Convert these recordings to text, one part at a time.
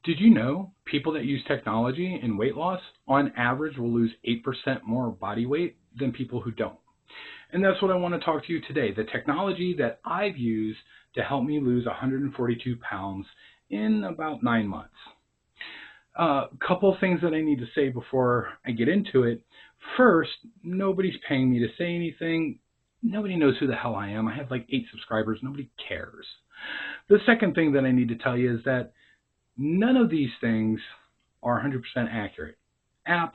Did you know people that use technology in weight loss, on average, will lose 8% more body weight than people who don't? And that's what I want to talk to you today. The technology that I've used to help me lose 142 pounds in about 9 months. A couple of things that I need to say before I get into it. First, nobody's paying me to say anything. Nobody knows who the hell I am. I have like 8 subscribers. Nobody cares. The second thing that I need to tell you is that none of these things are 100% accurate. Apps,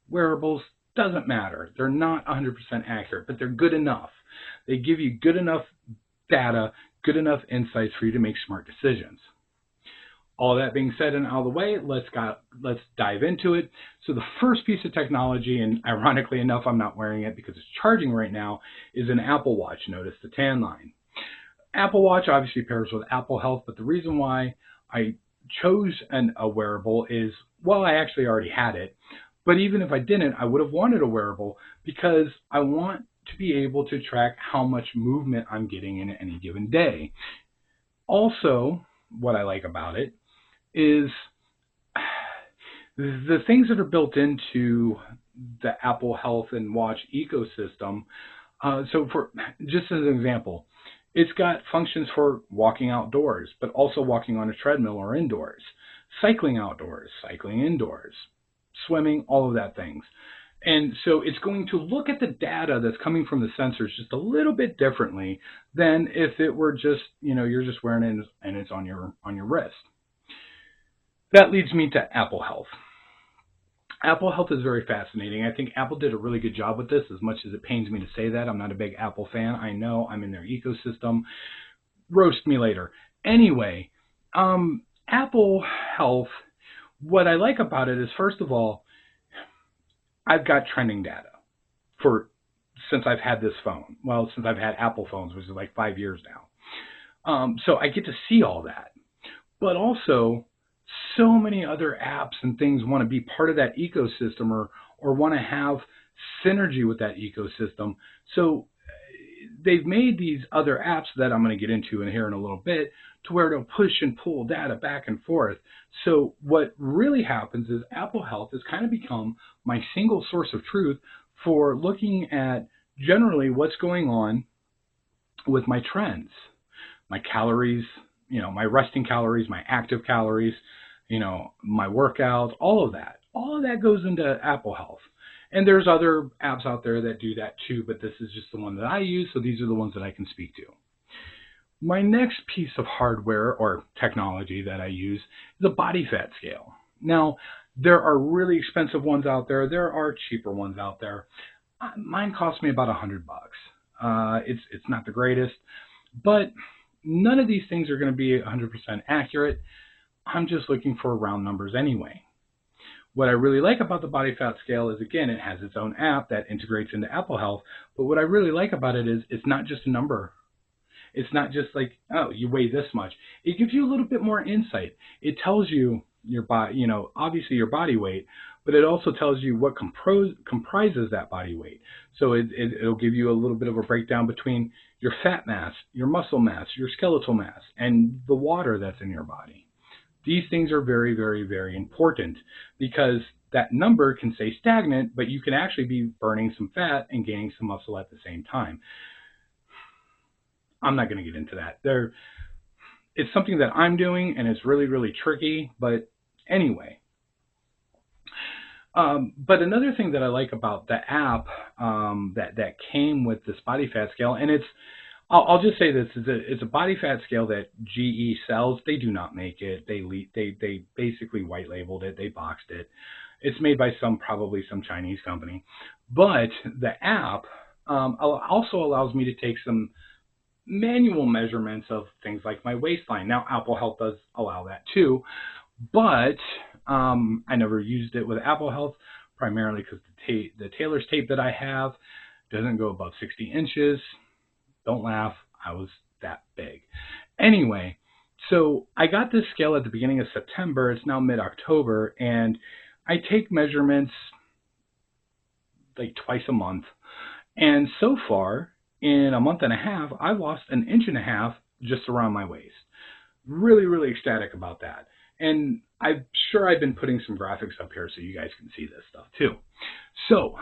wearables, doesn't matter. They're not 100% accurate, but they're good enough. They give you good enough data, good enough insights for you to make smart decisions. All that being said and out of the way, let's dive into it. So the first piece of technology, and ironically enough, I'm not wearing it because it's charging right now, is an Apple Watch. Notice the tan line. Apple Watch obviously pairs with Apple Health, but the reason why I chose a wearable is, well, I actually already had it, but even if I didn't, I would have wanted a wearable because I want to be able to track how much movement I'm getting in any given day. Also, what I like about it is the things that are built into the Apple Health and Watch ecosystem. So for just as an example, it's got functions for walking outdoors, but also walking on a treadmill or indoors, cycling outdoors, cycling indoors, swimming, all of that things. And so it's going to look at the data that's coming from the sensors just a little bit differently than if it were just, you're just wearing it and it's on your wrist. That leads me to Apple Health. Apple Health is very fascinating. I think Apple did a really good job with this, as much as it pains me to say that. I'm not a big Apple fan. I know I'm in their ecosystem. Roast me later. Anyway, Apple Health, what I like about it is, first of all, I've got trending data since I've had this phone. Well, since I've had Apple phones, which is like 5 years now. So I get to see all that. But also, so many other apps and things want to be part of that ecosystem or want to have synergy with that ecosystem. So they've made these other apps that I'm going to get into in here in a little bit to where they'll push and pull data back and forth. So what really happens is Apple Health has kind of become my single source of truth for looking at generally what's going on with my trends, my calories, my resting calories, my active calories, my workouts, all of that. All of that goes into Apple Health. And there's other apps out there that do that too, but this is just the one that I use, so these are the ones that I can speak to. My next piece of hardware or technology that I use is a body fat scale. Now, there are really expensive ones out there. There are cheaper ones out there. Mine cost me about $100. It's not the greatest, but none of these things are going to be 100% accurate. I'm just looking for round numbers anyway. What I really like about the body fat scale is, again, it has its own app that integrates into Apple Health. But what I really like about it is it's not just a number. It's not just like, oh, you weigh this much. It gives you a little bit more insight. It tells you your body, obviously your body weight, but it also tells you what comprises that body weight. So it'll give you a little bit of a breakdown between your fat mass, your muscle mass, your skeletal mass, and the water that's in your body. These things are very, very, very important because that number can stay stagnant, but you can actually be burning some fat and gaining some muscle at the same time. I'm not going to get into that. It's something that I'm doing, and it's really, really tricky. But anyway, but another thing that I like about the app that came with this body fat scale, and I'll just say this: it's a body fat scale that GE sells. They do not make it. They basically white labeled it. They boxed it. It's made by probably some Chinese company. But the app also allows me to take some manual measurements of things like my waistline. Now, Apple Health does allow that too, but I never used it with Apple Health, primarily because the tailor's tape that I have doesn't go above 60 inches. Don't laugh, I was that big. Anyway, so I got this scale at the beginning of September. It's now mid-October, and I take measurements like twice a month. And so far, in a month and a half, I've lost 1.5 inches just around my waist. Really, really ecstatic about that. And I'm sure I've been putting some graphics up here so you guys can see this stuff too. So,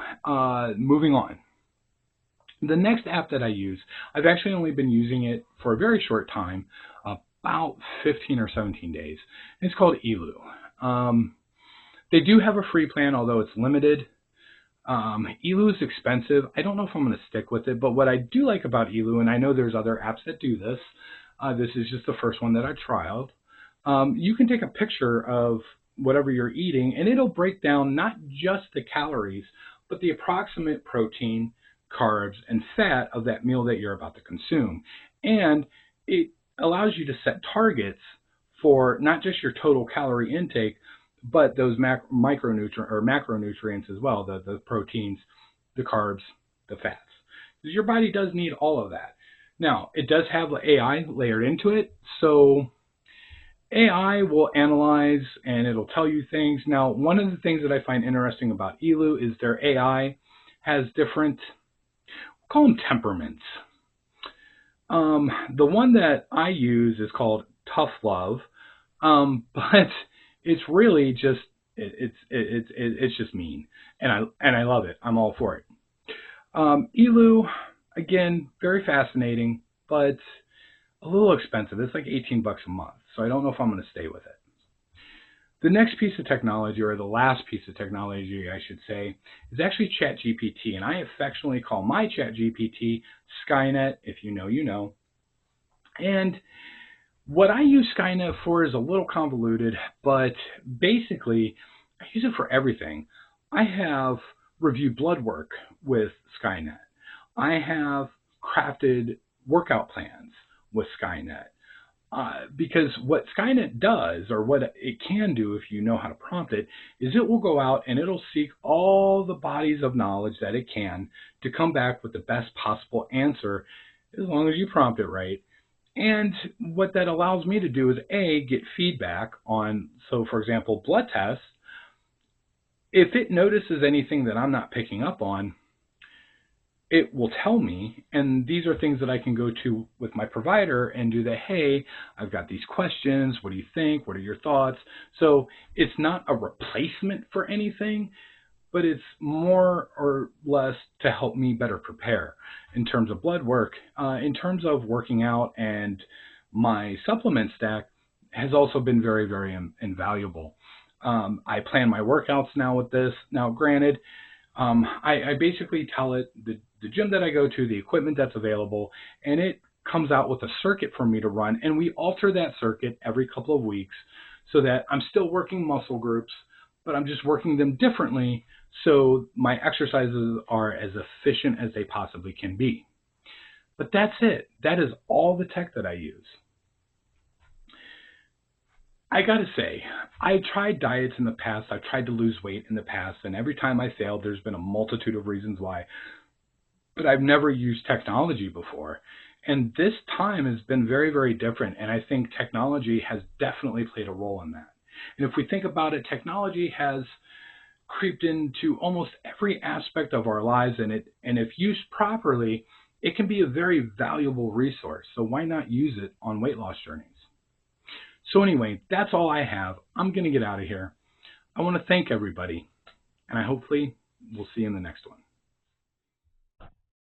moving on. The next app that I use, I've actually only been using it for a very short time, about 15 or 17 days. It's called Elu. They do have a free plan, although it's limited. Elu is expensive. I don't know if I'm going to stick with it, but what I do like about Elu, and I know there's other apps that do this, this is just the first one that I trialed. You can take a picture of whatever you're eating, and it'll break down not just the calories, but the approximate protein, carbs, and fat of that meal that you're about to consume. And it allows you to set targets for not just your total calorie intake, but those macronutrients as well, the proteins, the carbs, the fats. Because your body does need all of that. Now, it does have AI layered into it, so AI will analyze and it'll tell you things. Now, one of the things that I find interesting about Elu is their AI has different, we'll call them temperaments. The one that I use is called Tough Love, but it's really just it's just mean, and I love it. I'm all for it. Elu, again, very fascinating, but a little expensive. It's like $18 a month, so I don't know if I'm going to stay with it. The next piece of technology, or the last piece of technology, I should say, is actually ChatGPT, and I affectionately call my ChatGPT Skynet. If you know, you know. And what I use Skynet for is a little convoluted, but basically, I use it for everything. I have reviewed blood work with Skynet. I have crafted workout plans with Skynet. Because what Skynet does, or what it can do if you know how to prompt it, is it will go out and it'll seek all the bodies of knowledge that it can to come back with the best possible answer, as long as you prompt it right. And what that allows me to do is get feedback on, so for example, blood tests. If it notices anything that I'm not picking up on, it will tell me, and these are things that I can go to with my provider and do the, hey, I've got these questions, what do you think, what are your thoughts? So it's not a replacement for anything, but it's more or less to help me better prepare in terms of blood work. In terms of working out, and my supplement stack has also been very, very invaluable. I plan my workouts now with this. Now, granted, I basically tell it the gym that I go to, the equipment that's available, and it comes out with a circuit for me to run, and we alter that circuit every couple of weeks so that I'm still working muscle groups, but I'm just working them differently so my exercises are as efficient as they possibly can be. But that's it. That is all the tech that I use. I gotta say, I tried diets in the past, I've tried to lose weight in the past, and every time I failed, there's been a multitude of reasons why. But I've never used technology before. And this time has been very, very different, and I think technology has definitely played a role in that. And if we think about it, technology has creeped into almost every aspect of our lives, and if used properly, it can be a very valuable resource. So why not use it on weight loss journeys? So anyway, that's all I have. I'm going to get out of here. I want to thank everybody, and I hopefully will see you in the next one.